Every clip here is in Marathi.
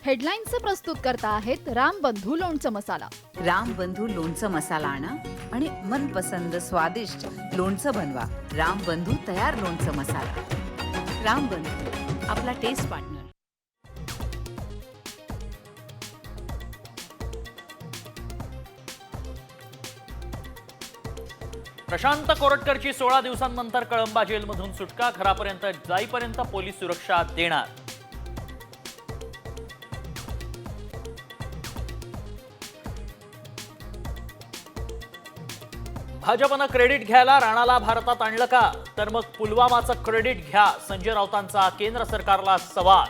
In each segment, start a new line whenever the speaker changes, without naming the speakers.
हेडलाईन्सचे प्रस्तुत करता आहेत रामबंधू लोणचं मसाला.
रामबंधू लोणचं मसाला आणा आणि मनपसंद स्वादिष्ट लोणचं बनवा. रामबंधू तयार लोणचं मसाला. रामबंधू, आपला टेस्ट पार्टनर.
प्रशांत कोरटकरची 16 दिवसांनंतर कळंबा जेलमधून सुटका. घरापर्यंत जाईपर्यंत पोलीस सुरक्षा देणार. भाजपनं क्रेडिट घ्यायला राणाला भारतात आणलं का? तर मग पुलवामाचं क्रेडिट घ्या. संजय राऊतांचा केंद्र सरकारला सवाल.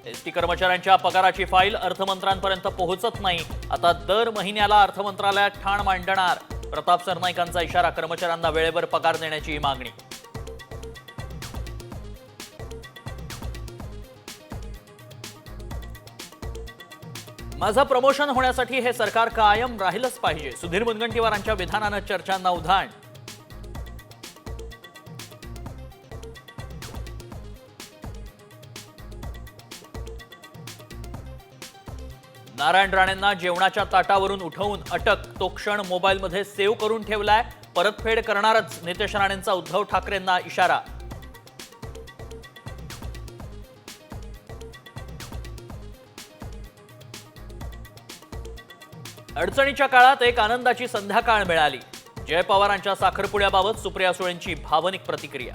एसटी कर्मचाऱ्यांच्या पगाराची फाईल अर्थमंत्र्यांपर्यंत पोहोचत नाही. आता दर महिन्याला अर्थ मंत्रालयात ठाण मांडणार. प्रताप सरनाईकांचा इशारा. कर्मचाऱ्यांना वेळेवर पगार देण्याची मागणी. माझं प्रमोशन होण्यासाठी हे सरकार कायम राहिलंच पाहिजे. सुधीर मुनगंटीवारांच्या विधानानं चर्चांना उधाण. नारायण राणेंना जेवणाच्या ताटावरून उठवून अटक. तो क्षण मोबाईलमध्ये सेव्ह करून ठेवलाय. परतफेड करणारच. नितेश राणेंचा उद्धव ठाकरेंना इशारा. अडचणीच्या काळात एक आनंदाची संध्याकाळ मिळाली. जय पवारांच्या साखरपुड्याबाबत सुप्रिया सुळेंची भावनिक प्रतिक्रिया.